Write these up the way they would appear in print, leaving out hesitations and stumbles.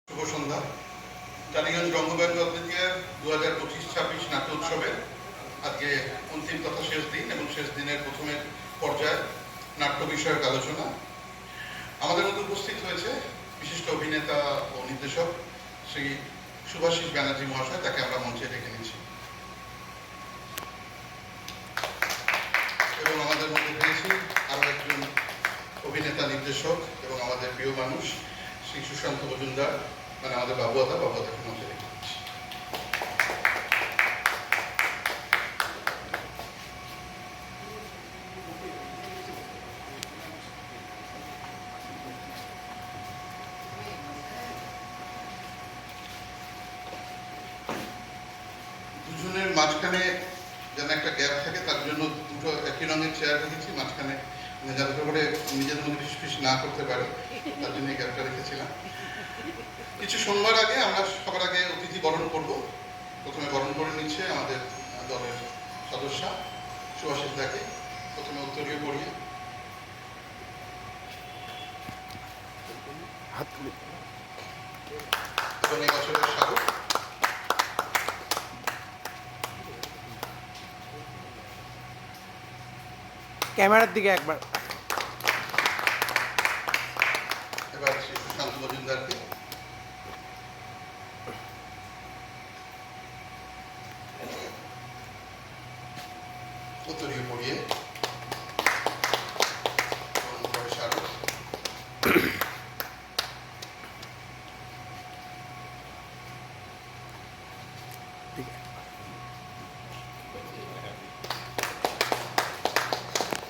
শুভ সন্ধ্যা। টালিগঞ্জ রঙ্গবায়ু অধ্যায়ের 2025-26 নাট্য উৎসবের আজকে অন্তিম তথা শেষ দিন এবং শেষ দিনের প্রথমের পর্যায়ে নাট্য বিষয়ক আলোচনা। আমাদের মধ্যে উপস্থিত হয়েছে বিশিষ্ট অভিনেতা ও নির্দেশক শ্রী শুভাশিস ব্যানার্জি মহাশয়, তাকে আমরা মঞ্চে ডেকে নিচ্ছি। এবং আমাদের মধ্যে পেয়েছি আরও একজন অভিনেতা, নির্দেশক এবং আমাদের প্রিয় মানুষ শ্রী সুশান্ত মজুমদার, মানে আমাদের বাবুদাকে মঞ্চে রেখে দিচ্ছি। দুজনের মাঝখানে যেন একটা গ্যাপ থাকে, তার জন্য দুটো একই রঙের চেয়ার রেখেছি মাঝখানে, যাতে করে নিজেদের মধ্যে ফিসফিস না করতে পারে, তার জন্য এই গ্যাপটা রেখেছিলাম। কিছু সোমবার আগে আমরা সবার আগে অতিথি বরণ করব। প্রথমে বরণ করে নিচ্ছে আমাদের দলের সদস্যা শুভাশিস দাকে, প্রথমে উত্তরীয় পড়িয়ে এবং এই বছরের স্বাগত। ক্যামেরার দিকে একবার। এবার শ্রী সুশান্ত মজুমদারকে উত্তরীয় পড়িয়ে স্মারক।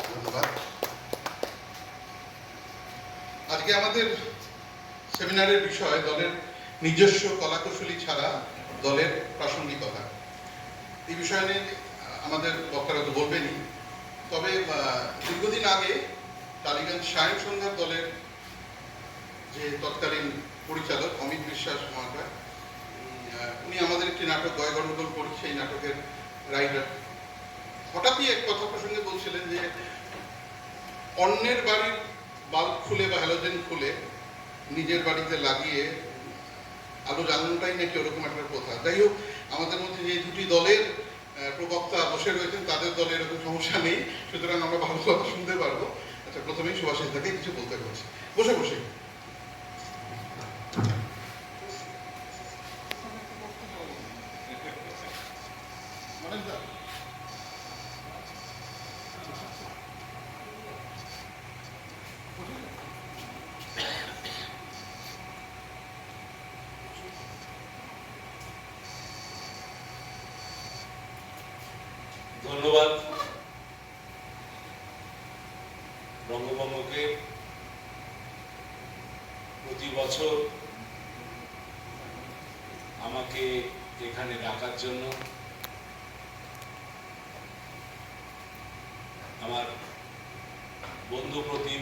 ধন্যবাদ। আজকে আমাদের সেমিনারের বিষয় দলের নিজস্ব কলাকুশলী ছাড়া দলের প্রাসঙ্গিকতা। এই বিষয় নিয়ে আমাদের বক্তারা তো বলবেনই, তবে দীর্ঘদিন আগে টালিগঞ্জ সায়ন সন্ধ্যার দলের যে তৎকালীন পরিচালক অমিত বিশ্বাস মহাশয়, উনি আমাদের একটি নাটক গয় গণ্ডগোল করি, সেই নাটকের রাইটার, হঠাৎই এক কথা প্রসঙ্গে বলছিলেন যে অন্যের বাড়ির বাল্ব খুলে বা হ্যালোজেন খুলে নিজের বাড়িতে লাগিয়ে আলো জ্বালানোটাই নাকি ওরকম একটা প্রথা। যাই হোক, আমাদের মধ্যে যে দুটি দলের প্রবক্তা বসে রয়েছেন, তাদের দলে এরকম সমস্যা নেই, সুতরাং আমরা ভালো কথা শুনতে পারবো। আচ্ছা, প্রথমেই শুভাশিস দাকে কিছু বলতে বলছি, বসে বসে। ধন্যবাদ রঙ্গভঙ্গকে প্রতি বছর আমাকে এখানে ডাকার জন্য। আমার বন্ধু প্রতিম,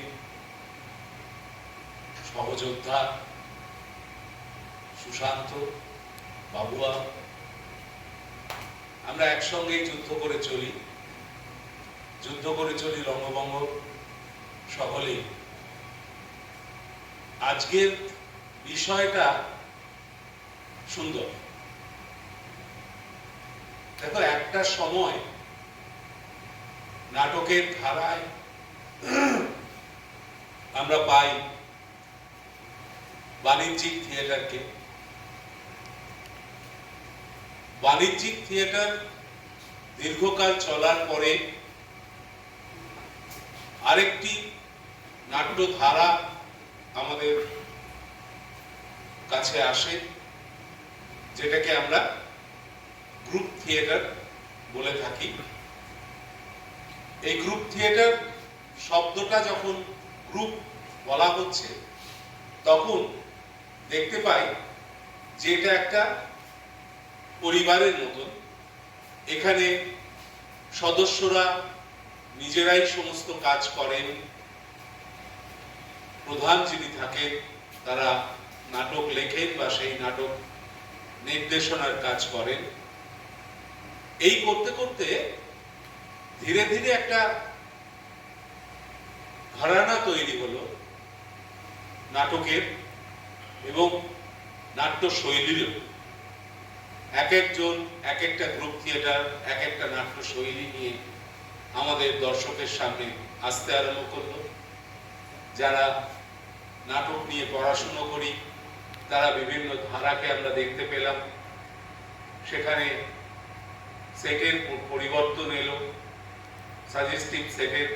সহযোদ্ধা সুশান্ত, বাবুয়া, আমরা একসঙ্গেই যুদ্ধ করে চলি রঙ্গভঙ্গ সকলেই। আজকের বিষয়টা সুন্দর। দেখো, একটা সময় নাটকের ধারায় আমরা পাই বাণিজ্যিক থিয়েটারকে। বাণিজ্যিক থিয়েটার দীর্ঘকাল চলার পরে আরেকটি নাট্যধারা আমাদের কাছে আসে, যেটাকে আমরা গ্রুপ থিয়েটার বলে থাকি। এই গ্রুপ থিয়েটার শব্দটা যখন গ্রুপ বলা হচ্ছে, তখন দেখতে পাই যে এটা একটা পরিবারের মতন। এখানে সদস্যরা নিজেরাই সমস্ত কাজ করেন, প্রধান যিনি থাকেন তারা নাটক লেখেন বা সেই নাটক নির্দেশনার কাজ করেন। এই করতে করতে ধীরে ধীরে একটা ঘরানা তৈরি হলো নাটকের, এবং নাট্য শৈলীরও এক একজন এক একটা গ্রুপ থিয়েটার এক একটা নাট্য শৈলী নিয়ে আমাদের দর্শকের সামনে আসতে আরম্ভ করলো। যারা নাটক নিয়ে পড়াশুনো করি তারা বিভিন্ন ধারাকে আমরা দেখতে পেলাম। সেখানে সেটের পরিবর্তন এলো, সাজেস্টিভ সেটের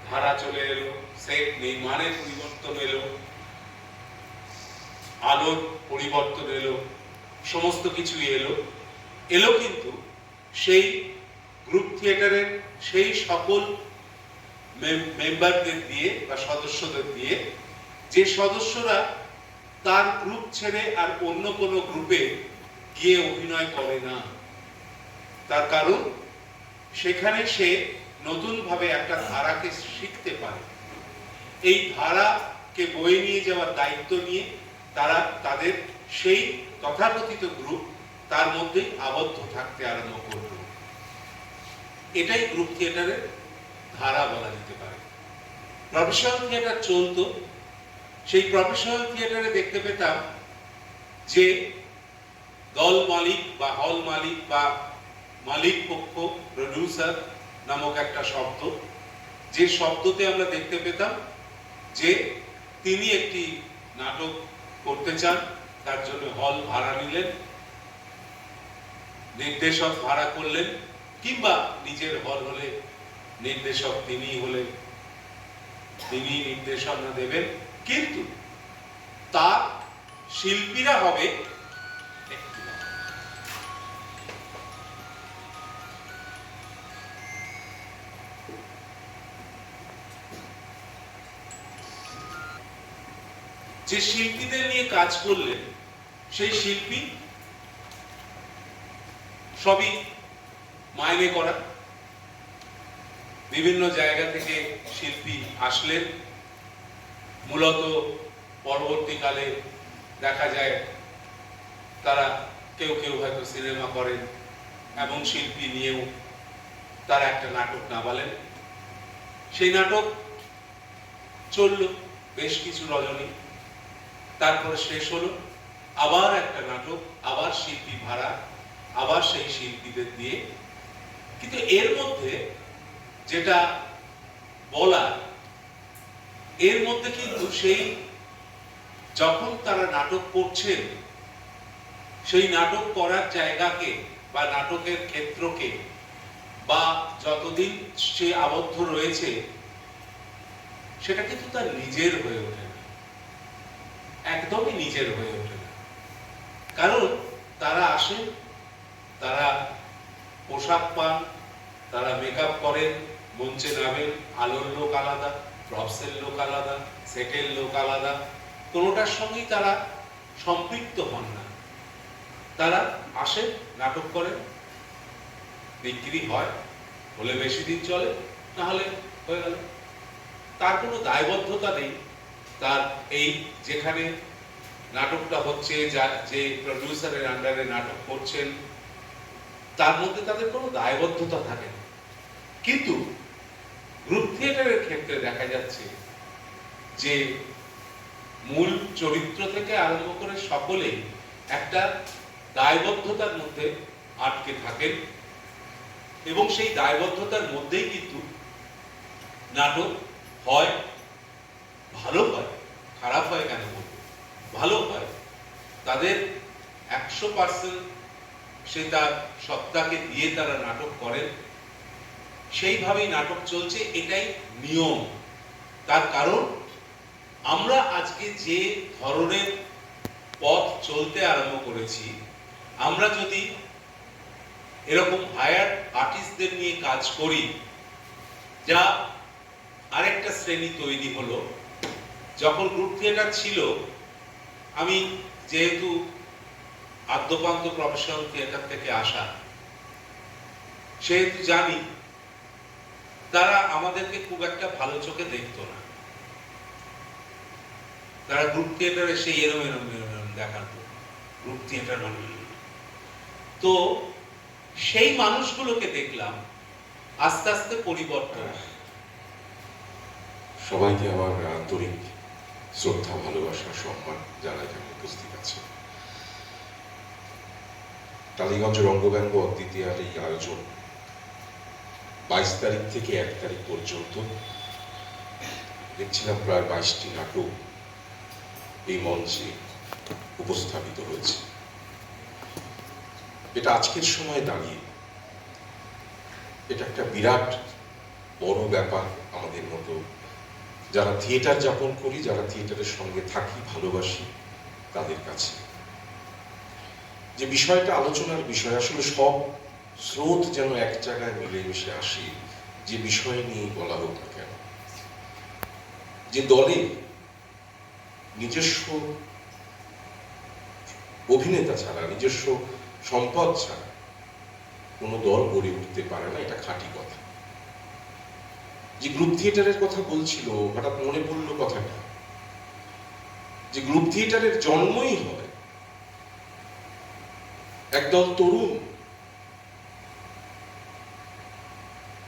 ধারা চলে এলো, সেট নির্মাণের পরিবর্তন এলো, আলোর পরিবর্তন এলো, সমস্ত কিছুই এলো কিন্তু সেই গ্রুপ থিয়েটারের সেই সকল মেম্বারদের দিয়ে বা সদস্যদের দিয়ে, যে সদস্যরা তার গ্রুপ ছেড়ে আর অন্য কোনো গ্রুপে গিয়ে অভিনয় করে না। তার কারণ সেখানে সে নতুনভাবে একটা ধারাকে শিখতে পারে। এই ধারাকে বয়ে নিয়ে যাওয়ার দায়িত্ব নিয়ে তারা তাদের সেই তথাকথিত গ্রুপ তার মধ্যেই আবদ্ধ থাকতে আরম্ভ করল। এটাই গ্রুপ থিয়েটারের ধারা বলা যেতে পারে। প্রফেশনাল থিয়েটার চলতো, সেই প্রফেশনাল থিয়েটারে দেখতে পেতাম যে দল মালিক বা হল মালিক বা মালিক পক্ষ, প্রডিউসার নামক একটা শব্দ, যে শব্দতে আমরা দেখতে পেতাম যে তিনি একটি নাটক করতে চান, তার জন্য হল ভাড়া নিলেন, নির্দেশক ভাড়া করলেন, কিংবা নিজের হল হলে নির্দেশক তিনি হলে তিনি নির্দেশনা দেবেন, কিন্তু তার শিল্পীরা হবে যে শিল্পীদের নিয়ে কাজ করলেন সেই শিল্পী সবই মাইনে করা। বিভিন্ন জায়গা থেকে শিল্পী আসলেন, মূলত পরবর্তীকালে দেখা যায় তারা কেউ কেউ হয়তো সিনেমা করেন, এবং শিল্পী নিয়েও তারা একটা নাটক নামালেন। সেই নাটক চলল বেশ কিছু রজনী, তারপরে শেষ হলো, আবার একটা নাটক, আবার শিল্পী ভাড়া, আবার সেই শিল্পীদের দিয়ে। কিন্তু এর মধ্যে যেটা বলার, এর মধ্যে কিন্তু সেই যখন তারা নাটক করছেন সেই নাটক করার জায়গাকে বা নাটকের ক্ষেত্রকে বা যতদিন সে আবদ্ধ রয়েছে সেটা কিন্তু তার নিজের হয়ে ওঠে না, একদমই নিজের হয়ে ওঠে না। কারণ তারা আসেন, তারা পোশাক পান, তারা মেকআপ করেন, মঞ্চে নামেন, আলোর লোক আলাদা, প্রপসের লোক আলাদা, সেটের লোক আলাদা, কোনোটার সঙ্গেই তারা সম্পৃক্ত হন না। তারা আসেন, নাটক করেন, বিক্রি হয়, হলে বেশি দিন চলে, না হলে হয়ে গেল। তার কোনো দায়বদ্ধতা নেই। তার এই যেখানে নাটকটা হচ্ছে, যে প্রডিউসারের আন্ডারে নাটক করছেন, তার মধ্যে তাদের কোনো দায়বদ্ধতা থাকে না। কিন্তু গ্রুপ থিয়েটারের ক্ষেত্রে দেখা যাচ্ছে যে মূল চরিত্র থেকে আরম্ভ করে সকলেই একটা দায়বদ্ধতার মধ্যে আটকে থাকেন, এবং সেই দায়বদ্ধতার মধ্যেই কিন্তু নাটক হয়, ভালো হয়। খারাপ হয় কেন বলবো, ভালো হয়। তাদের 100% সে তার সত্তাকে দিয়ে তারা নাটক করেন, সেইভাবেই নাটক চলছে, এটাই নিয়ম। তার কারণ আমরা আজকে যে ধরনের পথ চলতে আরম্ভ করেছি, আমরা যদি এরকম হায়ার আর্টিস্টদের নিয়ে কাজ করি, যা আরেকটা শ্রেণী তৈরি হলো। যখন গ্রুপ থিয়েটার ছিল, আমি যেহেতু আদ্যপান্ত প্রফেশনাল থিয়েটার থেকে আসা, সেহেতু জানি তারা আমাদেরকে খুব একটা ভালো চোখে দেখতো না। তারা গ্রুপ থিয়েটারে সেই এরম এরম এরম দেখাতো, গ্রুপ থিয়েটার মানে। তো সেই মানুষগুলোকে দেখলাম আস্তে আস্তে পরিবর্তন। সবাইকে আমার আন্তরিক শ্রদ্ধা, ভালোবাসা, সম্মান যারা এখানে উপস্থিত আছে। টালিগঞ্জ রঙ্গব্যঙ্গ অদ্বিতীয়ার এই আয়োজন 22 তারিখ থেকে 1 তারিখ পর্যন্ত দেখছিলাম প্রায় 22টি নাটক এই মঞ্চে উপস্থাপিত হয়েছে। এটা আজকের সময় দাঁড়িয়ে এটা একটা বিরাট বড় ব্যাপার আমাদের মতো যারা থিয়েটার যাপন করি, যারা থিয়েটারের সঙ্গে থাকি, ভালোবাসি, তাদের কাছে যে বিষয়টা আলোচনার বিষয়, আসলে সব স্রোত যেন এক জায়গায় মিলেমিশে আসে, যে বিষয় নিয়ে বলা হোক না কেন। যে দলে নিজস্ব অভিনেতা ছাড়া, নিজস্ব সম্পদ ছাড়া কোনো দল গড়ে উঠতে পারে না, এটা খাঁটি কথা। যে গ্রুপ থিয়েটারের কথা বলছিল, হঠাৎ মনে পড়লো কথাটা, যে গ্রুপ থিয়েটারের জন্মই হয় একদল তরুণ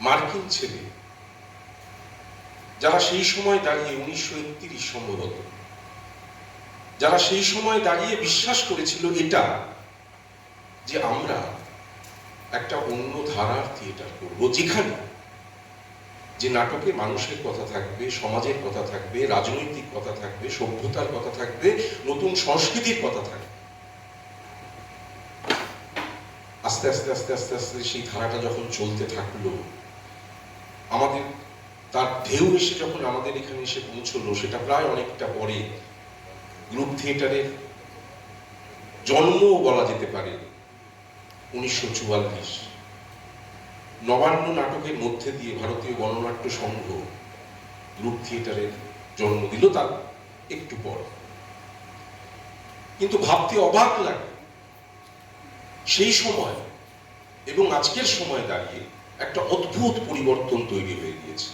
মার্কিন ছেলে, যারা সেই সময় দাঁড়িয়ে 1931 সম্ভবত, যারা সেই সময় দাঁড়িয়ে বিশ্বাস করেছিল এটা যে আমরা একটা অন্য ধারার থিয়েটার করব, যেখানে যে নাটকে মানুষের কথা থাকবে, সমাজের কথা থাকবে, রাজনৈতিক কথা থাকবে, সভ্যতার কথা থাকবে, নতুন সংস্কৃতির কথা থাকবে। আস্তে আস্তে আস্তে আস্তে আস্তে সেই ধারাটা যখন চলতে থাকলো, আমাদের তার ঢেউ এসে যখন আমাদের এখানে এসে পৌঁছলো, সেটা প্রায় অনেকটা পরে গ্রুপ থিয়েটারের জন্মও বলা যেতে পারে 1944। নবান্ন নাটকের মধ্যে দিয়ে ভারতীয় গণনাট্য সংঘ গ্রুপ থিয়েটারের জন্ম দিল তার একটু পর। কিন্তু ভাবতে অবাক লাগে, সেই সময় এবং আজকের সময় দাঁড়িয়ে একটা অদ্ভুত পরিবর্তন তৈরি হয়ে গিয়েছে।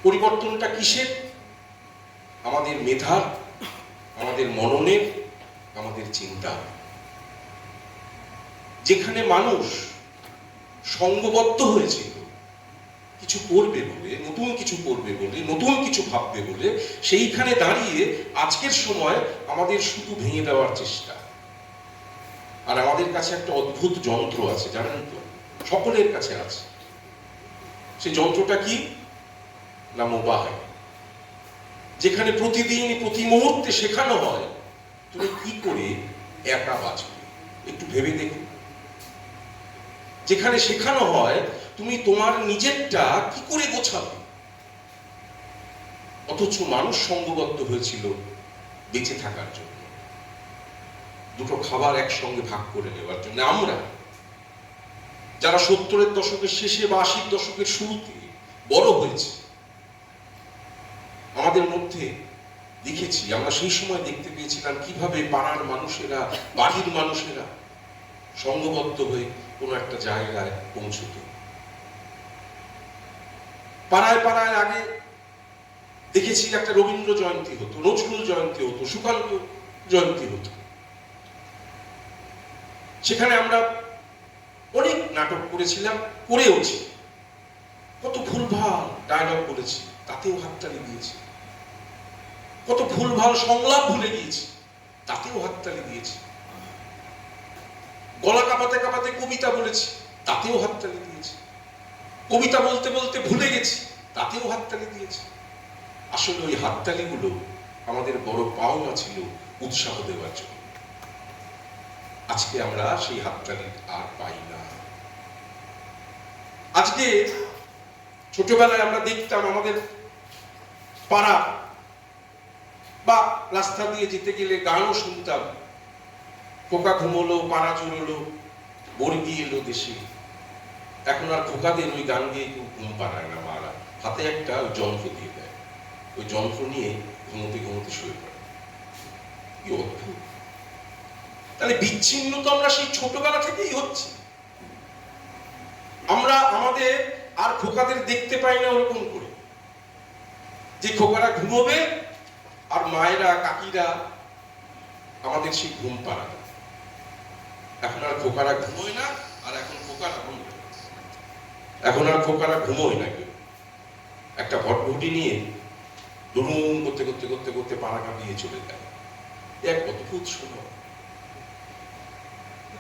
পরিবর্তনটা কিসের? আমাদের মেধার, আমাদের মননের, আমাদের চিন্তা। যেখানে মানুষ সঙ্গবদ্ধ হয়েছিল কিছু করবে বলে, নতুন কিছু করবে বলে, নতুন কিছু ভাববে বলে, সেইখানে দাঁড়িয়ে আজকের সময় আমাদের শুধু ভেঙে দেওয়ার চেষ্টা। আর আমাদের কাছে একটা অদ্ভুত যন্ত্র আছে, জানেন তো, সকলের কাছে আছে। সেই যন্ত্রটা কি না? মোবাইল। যেখানে প্রতিদিন প্রতি মুহূর্তে শেখানো হয় তুমি কি করে একা বাঁচবে, একটু ভেবে দেখো। যেখানে শেখানো হয় তুমি তোমার নিজেরটা কি করে গোছাবে। অথচ মানুষ সঙ্গবদ্ধ হয়েছিল বেঁচে থাকার জন্য, দুটো খাবার একসঙ্গে ভাগ করে নেওয়ার জন্য। আমরা যারা 70-এর দশকের শেষে বা 80-র দশকের শুরুতে বড় হয়েছে, আমাদের মধ্যে দেখেছি, আমরা সেই সময় দেখতে পেয়েছিলাম কিভাবে পাড়ার মানুষেরা, বাড়ির মানুষেরা সঙ্গবদ্ধ হয়ে কোনো একটা জায়গায় পৌঁছত। পাড়ায় পাড়ায় আগে দেখেছি একটা রবীন্দ্র জয়ন্তী হতো, নজরুল জয়ন্তী হতো, সুকান্ত জয়ন্তী হতো। সেখানে আমরা অনেক নাটক করেছিলাম, করেওছি। কত ভুলভাল ডায়লগ বলেছি, তাতেও হাততালি দিয়েছি। কত ভুলভাল সংলাপ ভুলে গিয়েছি, তাতেও হাততালি দিয়েছি। গলা কাঁপাতে কাঁপাতে কবিতা বলেছি, তাতেও হাততালি দিয়েছি। কবিতা বলতে বলতে ভুলে গেছি, তাতেও হাততালি দিয়েছি। আসলে ওই হাততালিগুলো আমাদের বড় পাওনা ছিল উৎসাহ দেওয়ার জন্য। আজকে আমরা সেই হাততালি আর পাই না। আজকে ছোটবেলায় আমরা দেখতাম আমাদের পাড়া বা রাস্তা দিয়ে যেতে গেলে গানও শুনতাম, খোকা ঘুমোলো, পাড়া জুড়োলো, বর্গি এলো দেশে। এখন আর খোকাদের ওই গান গিয়ে কেউ ঘুম পাড়ায় না, মারা হাতে একটা যন্ত্র দিয়ে দেয়, ওই যন্ত্র নিয়ে ঘুমোতে ঘুমোতে শুয়ে পড়ে। কি অদ্ভুত! তাহলে বিচ্ছিন্ন তো আমরা সেই ছোটবেলা থেকেই হচ্ছে। আমরা আমাদের আর খোকাদের দেখতে পাই না ওরকম করে, যে খোকারা ঘুমোবে আর মায়েরা, কাকিরা আমাদের সেই ঘুম পাড়াবে। এখন আর খোকারা ঘুমোয় না, আর এখন খোকারা ঘুমোয় না কেউ। একটা ভটভটি নিয়ে দুরুম করতে করতে করতে করতে পাড়া কাঁপিয়ে চলে যায়। এক অদ্ভুত সময়।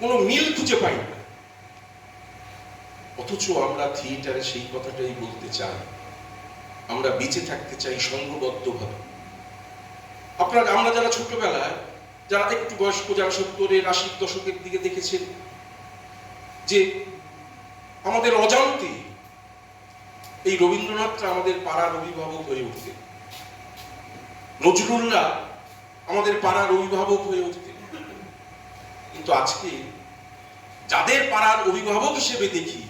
কোনো মিল খুঁজে পাই না। অথচ আমরা থিয়েটারে সেই কথাটাই বলতে চাই, আমরা বেঁচে থাকতে চাই সংঘবদ্ধভাবে। আমরা যারা ছোটবেলায়, যারা একটু বয়স্ক, যারা 70-এর 80-র দশকের দিকে দেখেছেন যে আমাদের অজান্তে এই রবীন্দ্রনাথরা আমাদের পাড়ার অভিভাবক হয়ে উঠতেন, নজরুলরা আমাদের পাড়ার অভিভাবক হয়ে উঠতেন। কিন্তু আজকে যাদের পাড়ার অভিভাবক হিসেবে দেখি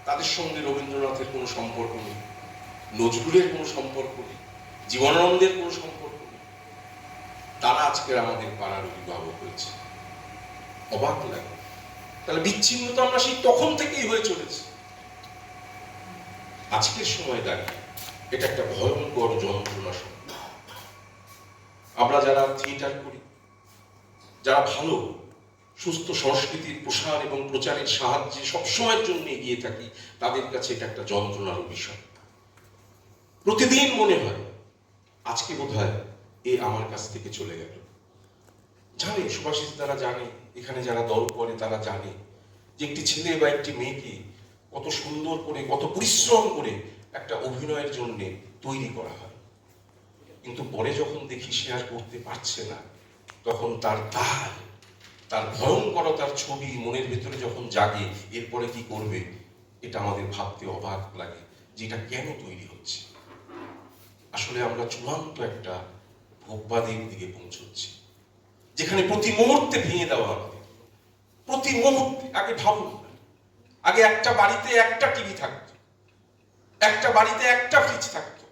তাদের সঙ্গে রবীন্দ্রনাথের কোনো সম্পর্ক নেই, নজরুলের কোনো সম্পর্ক নেই, জীবনানন্দের কোনো সম্পর্ক নেই। তারা আজকের আমাদের পাড়ার অভিভাবক হয়েছে। অবাক লাগে। তাহলে বিচ্ছিন্নতা আমরা সেই তখন থেকেই হয়ে চলেছে। আজকের সময় দাঁড়িয়ে এটা একটা ভয়ঙ্কর যন্ত্রণা শব্দ। আমরা যারা থিয়েটার করি, যারা ভালো সুস্থ সংস্কৃতির প্রসার এবং প্রচারের সাহায্যে সবসময়ের জন্য এগিয়ে থাকি, তাদের কাছে এটা একটা যন্ত্রণার বিষয়। প্রতিদিন মনে হয় আজকে বোধহয় এ আমার কাছ থেকে চলে গেল। জানে সুভাষিস, তারা জানে, এখানে যারা দল করে তারা জানে যে একটি ছেলে বা একটি মেয়েকে কত সুন্দর করে, কত পরিশ্রম করে একটা অভিনয়ের জন্য তৈরি করা হয়। কিন্তু পরে যখন দেখি সে আর করতে পারছে না, তখন তার ভয়ঙ্করতার ছবি মনের ভেতরে যখন জাগে, এরপরে কি করবে এটা আমাদের ভাবতে অবাক লাগে যে এটা কেন তৈরি হচ্ছে। আসলে আমরা চূড়ান্ত একটা ভোগবাদের দিকে পৌঁছচ্ছি, যেখানে প্রতি মুহূর্তে ভেঙে দেওয়া হবে। প্রতি মুহূর্তে। আগে ভাবুন, আগে একটা বাড়িতে একটা টিভি থাকতো, একটা বাড়িতে একটা ফ্রিজ থাকতো,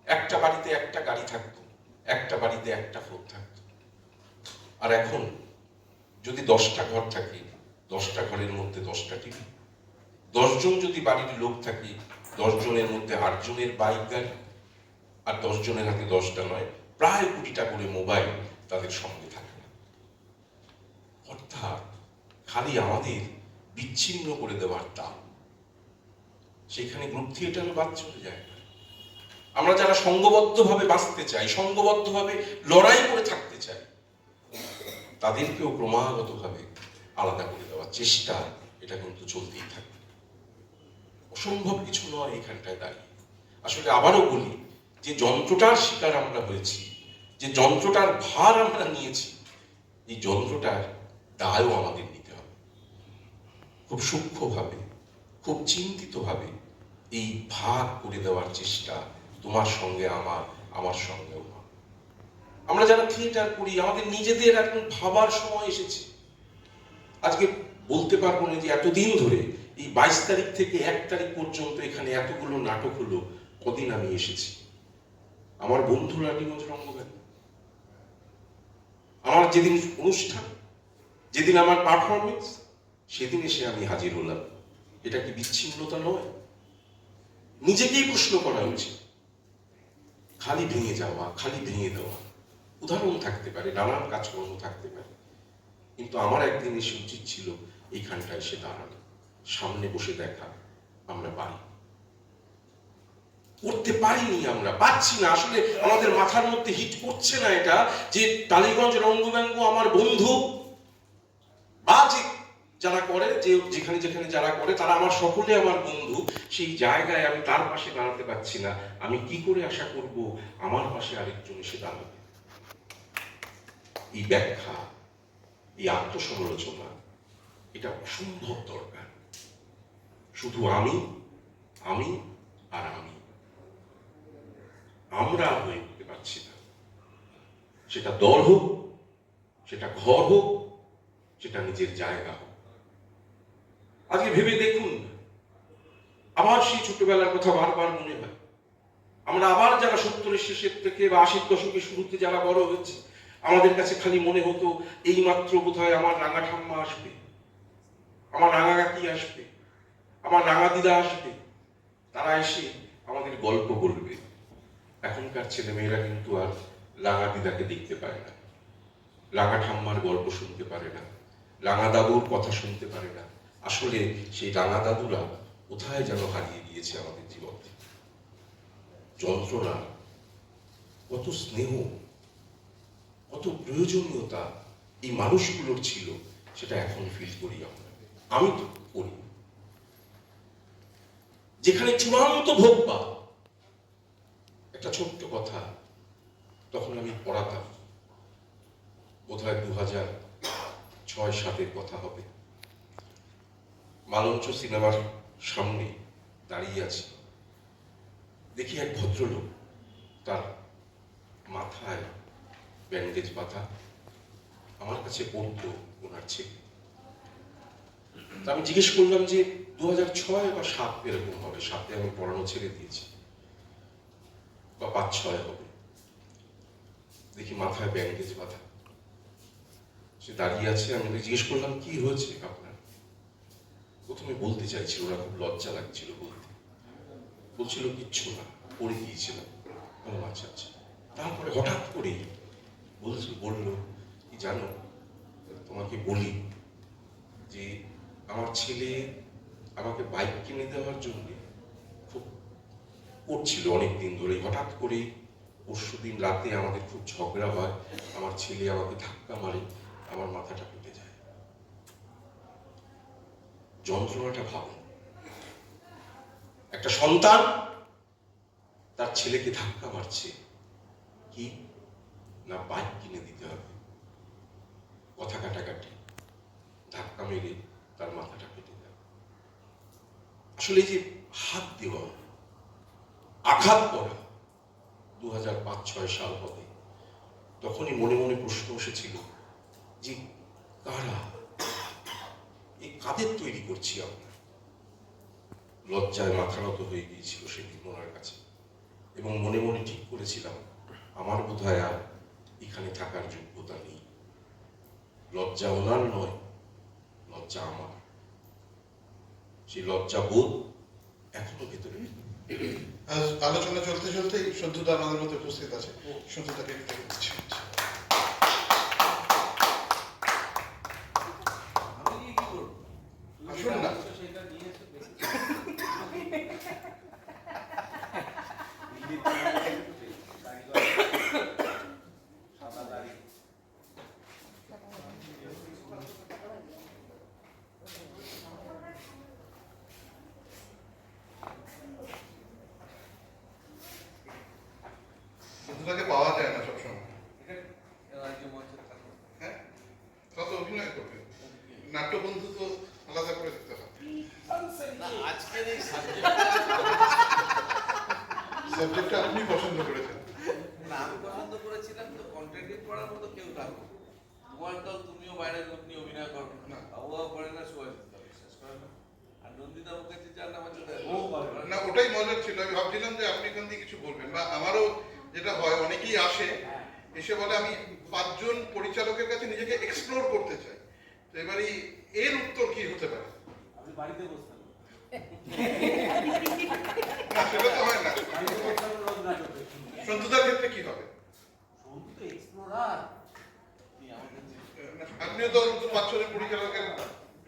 একটা বাড়িতে একটা গাড়ি থাকতো, একটা বাড়িতে একটা ফোন থাকতো। আর এখন যদি 10টা ঘর থাকে, 10টা ঘরের মধ্যে 10টা টিভি। 10 জন যদি বাড়ির লোক থাকে, 10 জনের মধ্যে 8 জনের বাইক গাড়ি, আর 10 জনের হাতে 10টা নয়, প্রায় 20টা করে মোবাইল তাদের সঙ্গে থাকে। অর্থাৎ খালি আমাদের বিচ্ছিন্ন করে দেওয়ার দাম। সেখানে গ্রুপ থিয়েটারও বাদ চলে যায়। আমরা যারা সংঘবদ্ধভাবে বাঁচতে চাই, সংঘবদ্ধভাবে লড়াই করে থাকতে চাই, তাদেরকেও ক্রমাগতভাবে আলাদা করে দেওয়ার চেষ্টা এটা কিন্তু চলতেই থাকবে। অসম্ভব কিছু নয় এখানটায় দাঁড়িয়ে। আসলে আবারও বলি, যে যন্ত্রটার শিকার আমরা হয়েছি, যে যন্ত্রটার ভার আমরা নিয়েছি, এই যন্ত্রটার দায়ও আমাদের নিতে হবে। খুব সূক্ষ্মভাবে, খুব চিন্তিতভাবে এই ভাগ করে দেওয়ার চেষ্টা তোমার সঙ্গে আমার সঙ্গেও। আমরা যারা থিয়েটার করি, আমাদের নিজেদের এখন ভাবার সময় এসেছে। আজকে বলতে পারবো না যে এতদিন ধরে এই 22 তারিখ থেকে 1 তারিখ পর্যন্ত এখানে এতগুলো নাটক হলো, কদিন আমি এসেছি। আমার বন্ধু রানীগঞ্জ রঙ্গভূমি, আমার যেদিন অনুষ্ঠান, যেদিন আমার পারফরমেন্স, সেদিন এসে আমি হাজির হলাম। এটা কি বিচ্ছিন্নতা নয়? নিজেকেই প্রশ্ন করা উচিত। খালি ভেঙে যাওয়া, খালি ভেঙে দেওয়া উদাহরণ থাকতে পারে, নানান কাজকর্ম থাকতে পারে, কিন্তু আমার একদিন এসে উচিত ছিল এইখানটায় এসে দাঁড়ানো, সামনে বসে দেখা। আমরা পারি, করতে পারিনি, আমরা পাচ্ছি না। আসলে আমাদের মাথার মধ্যে হিট করছে না এটা যে টালিগঞ্জ রঙ্গব্যঙ্গ আমার বন্ধু, বা যে যারা করে, যে যেখানে যেখানে যারা করে তারা আমার সকলে আমার বন্ধু। সেই জায়গায় আমি তার পাশে দাঁড়াতে পারছি না। আমি কি করে আশা করব আমার পাশে আরেকজন এসে দাঁড়াবে? এই ব্যাখ্যা, এই আত্মসমালোচনা, এটা অসম্ভব দরকার। শুধু আমি আর আমরা হয়ে উঠতে পারছি না। সেটা দল হোক, সেটা ঘর হোক, সেটা নিজের জায়গা হোক। আজকে ভেবে দেখুন, আবার সেই ছোটবেলার কথা বারবার মনে হয়। আমরা আবার যারা 70-এর শেষের থেকে বা 80-র দশকের শুরুতে যারা বড় হয়েছে, আমাদের কাছে খালি মনে হতো এই মাত্র বোধহয় আমার রাঙা ঠাম্মা আসবে, আমার রাঙা কাকি আসবে, আমার রাঙা দিদা আসবে, তারা এসে আমাদের গল্প বলবে। এখনকার ছেলে মেয়েরা কিন্তু আর রাঙা দিদাকে দেখতে পায় না, রাঙা ঠাম্মার গল্প শুনতে পারে না, রাঙা দাদুর কথা শুনতে পারে না। আসলে সেই রাঙা দাদুরা কোথায় যেন হারিয়ে গিয়েছে আমাদের জীবন থেকে। যন্ত্রণা, কত স্নেহ, কত প্রয়োজনীয়তা এই মানুষগুলোর ছিল, সেটা এখন ফিল করি আমরা, আমি তো করি। যেখানে চূড়ান্ত ভোগ পা, একটা ছোট্ট কথা, তখন আমি পড়াতাম, বোধহয় 2006-07 কথা হবে। মালঞ্চ সিনেমার সামনে দাঁড়িয়ে আছি, দেখি এক ভদ্রলোক, তার মাথায় ব্যান্ডেজ বাঁধা, আমার কাছে পড়তো ওনার ছেলে। তা আমি জিজ্ঞেস করলাম যে 2006 বা 7 এরকম হবে, 7 আমি পড়ানো ছেড়ে দিয়েছি, বা 5-6 হবে। দেখি মাথায় ব্যান্ডেজ বাঁধা, সে দাঁড়িয়ে আছে। আমি জিজ্ঞেস করলাম কি হয়েছে আপনার? প্রথমে বলতে চাইছিল না, খুব লজ্জা লাগছিল বলতে, বলছিল কিচ্ছু না, পড়ে গিয়েছিলাম। আচ্ছা আচ্ছা। তারপরে হঠাৎ করেই বলল কি জানো, তোমাকে বলি যে আমার ছেলে আমাকে বাইক কিনে দেওয়ার জন্য খুব করছিল অনেকদিন ধরে। হঠাৎ করে পরশুদিন রাতে আমাদের খুব ঝগড়া হয়, আমার ছেলে আমাকে ধাক্কা মারে, আমার মাথাটা ফেটে যায়। যন্ত্রণাটা ভাবুন, একটা সন্তান তার ছেলেকে ধাক্কা মারছে, কি না বাইক কিনে দিতে হবে, কথা কাটাকাটি, ধাক্কা মেরে তার মাথাটা ফেটে যায়। আসলে এই যে হাত দেওয়া, আঘাত করা, 2005-06 সাল হবে, তখনই মনে মনে প্রশ্ন এসেছিল যে কারা, এই কাদের তৈরি করছি আমরা। লজ্জায় মাথা নত হয়ে গিয়েছিল সেদিন ওনার কাছে, এবং মনে মনে ঠিক করেছিলাম আমার বোধহয় আর এখানে থাকার যোগ্যতা নেই। লজ্জা ওনার নয়, লজ্জা আমার। সেই লজ্জা বোধ এখনো ভেতরে। আলোচনা চলতে চলতে সন্তুদা আমাদের মধ্যে উপস্থিত আছে, সন্তুদাকে দিচ্ছি। আসুন না, সন্তুদাকে পাওয়া যায় না সবসময়। হ্যাঁ, কত অভিনয় করবে, নাট্যবন্ধু তো আলাদা করে দিতে হবে। সাবজেক্টটা আপনি পছন্দ করেছেন। না, আমি পছন্দ করেছিলাম তো, কন্টেন্ট করার মতো কেউ থাকো। তোমার দল, তুমিও বাইরের লোক নিয়ে অভিনয় করো না, আবহাওয়া করে না, সবাই বিশ্বাস করে না। আর নন্দিতা মুখার্জি যার নাম আছে না, ওটাই মজার ছিল। আমি ভাবছিলাম যে আপনি এখান দিয়ে কিছু বলবেন, বা আমারও যেটা হয়, অনেকেই আসে, এসে বলে আমি 5 জন পরিচালকের কাছে নিজেকে এক্সপ্লোর করতে চাই। তো এবারে এর উত্তর কি হতে পারে? আমি বাড়িতে বসতাম, না, সেটা তো হয় না। সন্তুদার ক্ষেত্রে কি হবে? আপনিও তো 5 জনের পরিচালকের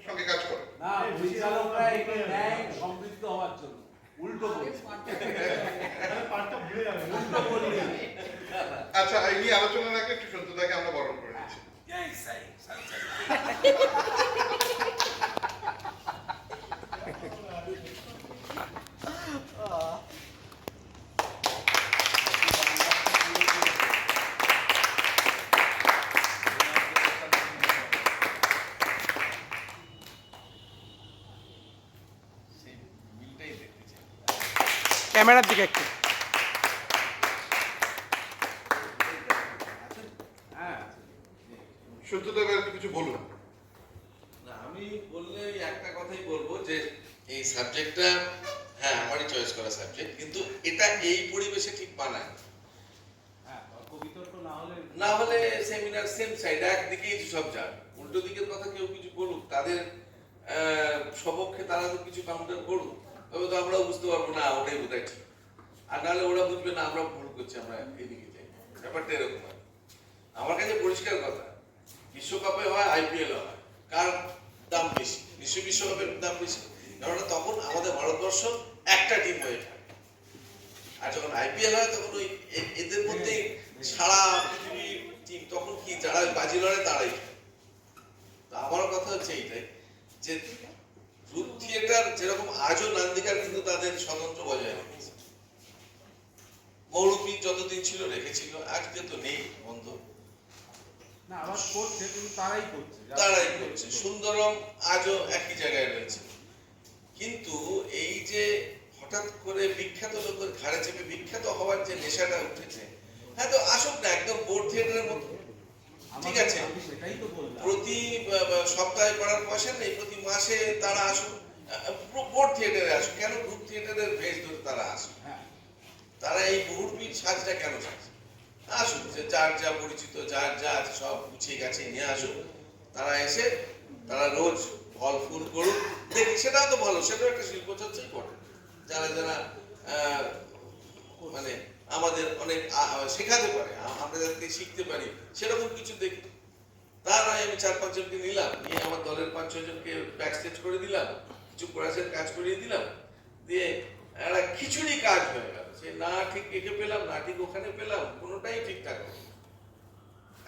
সঙ্গে কাজ করেন। না, পরিচালকরা এখানে নেয় সমৃদ্ধ হওয়ার জন্য, উল্টো বলছে। উল্টো বলি না। আচ্ছা, এই নিয়ে আলোচনা রাখলে একটু সন্তুদাকে আমরা বরণ করে নিচ্ছি। ক্যামেরার দিকে একটু। সন্তুদা এবার একটু কিছু বলুন। না, আমি বললে ওই একটা কথাই বলবো যে এই সাবজেক্টটা, হ্যাঁ, আমারই চয়েস করা সাবজেক্ট, কিন্তু এটা এই পরিবেশে ঠিক মানায় না। হলে সেমিনার সেম সাইড, একদিকেই সব যান, উল্টো দিকের কথা কেউ কিছু বলুক, তাদের সপক্ষে তারা তো কিছু কাউন্টার করুক, তবে তো আমরাও বুঝতে পারবো না ওটাই বোধহয় ঠিক। আর নাহলে ওরা বুঝবে না আমরা ভুল করছি, আমরা এদিকে যাই। ব্যাপারটা এরকম হয়। আমার কাছে পরিষ্কার কথা, বিশ্বকাপে হয়, আইপিএল হয়, কার দাম বেশি? নিশ্চয়ই বিশ্বকাপের দাম বেশি, কারণ তখন আমাদের ভারতবর্ষ একটা টিম হয়ে থাকে। আর যখন আইপিএল হয় তখন ওই এদের মধ্যে সারা পৃথিবীর টিম, তখন কি যারা বাজি লড়ে তারাই। তো আমার কথা হচ্ছে এইটাই যে গ্রুপ থিয়েটার যেরকম আজও নান্দিকার কিন্তু তাদের স্বতন্ত্র বজায় রেখেছে। মৌরুপি যতদিন ছিল রেখেছিল, আজকে তো নেই, বন্ধ। না আবার করছে কিন্তু তারাই করছে তারাই করছে। সুন্দরম আজও একই জায়গায় রয়েছে। কিন্তু এই যে হঠাৎ করে বিখ্যাত লোকের ঘাড়ে চেপে বিখ্যাত হওয়ার যে নেশাটা উঠেছে, হ্যাঁ তো আসুক না একদম বোর্ড থিয়েটারের মতো, ঠিক আছে, আমি সেটাই তো বললাম। প্রতি সপ্তাহে করার পয়সা নেই, প্রতি মাসে তারা আসুক, বোর্ড থিয়েটারে আসুক, কেন গ্রুপ থিয়েটারের ভেজ ধরে তারা আসুক? হ্যাঁ তারা এই বহুরূপী সাজটা কেন সাজে? আসুক, যে যার যা পরিচিত, যার যা আছে সব গুছিয়ে গেছে নিয়ে আসুক, তারা এসে তারা রোজ ফল ফুল করুক, দেখি, সেটাও তো ভালো, সেটাও একটা শিল্প চর্চাই বটে। যারা যারা মানে আমাদের অনেক শেখাতে পারে, আমরা যাতে শিখতে পারি সেরকম কিছু দেখি। তা নয় আমি 4-5 জনকে নিলাম, নিয়ে আমার দলের 5-6 জনকে ব্যাকস্টেজ করে দিলাম, কিছু কোরাসের কাজ করিয়ে দিলাম, দিয়ে একটা খিচুড়ি কাজ হয়ে গেল। সে না ঠিক এঁকে পেলাম, না ঠিক ওখানে পেলাম, কোনোটাই ঠিকঠাক হলো না।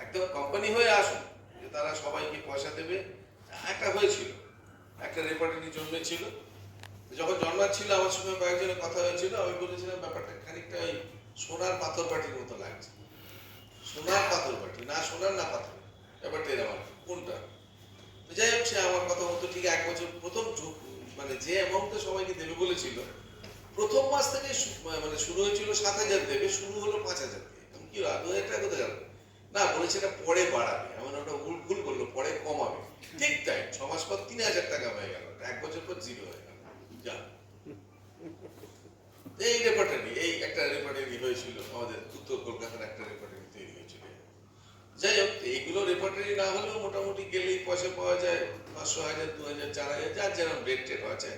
একদম কোম্পানি হয়ে আসুন, যে তারা সবাইকে পয়সা দেবে, একটা হয়েছিল, একটা রেপার্টরি জন্মেছিল। যখন জন্মাচ্ছিল আমার সঙ্গে কয়েকজনের কথা হয়েছিল, আমি বলেছিলাম ব্যাপারটা খানিকটা ওই সোনার পাথর বাটির মতো লাগছে। সোনার পাথর বাটি, না সোনার না পাথর, ব্যাপারটা এরকম কোনটা। তো যাই হোক, সে আমার কথা মতো ঠিক 1 বছর প্রথম মানে যে অ্যামাউন্টটা সবাইকে দেবে বলেছিল, প্রথম মাস থেকে মানে শুরু হয়েছিল 7,000 দেবে, শুরু হলো 5,000 দিয়ে। আমি কি 2,000 টাকা কোথায় গেল? না, বলেছে এটা পরে বাড়াবে। এমন ওটা ভুল করলো, পরে কমাবে। ঠিক তাই, 6 মাস পর 3,000 টাকা হয়ে গেল, 1 বছর পর 0 হয়ে গেল। যা এই রেপার্টারি, এই একটা রেপার্টারি হয়েছিল আমাদের উত্তর কলকাতার, একটা রেপার্টারি তৈরি হয়েছিল। যাই হোক, এইগুলো রেপার্টারি না হলেও মোটামুটি গেলেই পয়সা পাওয়া যায়, 500, 1000, 2000, 4000, যার যেরকম রেট আছে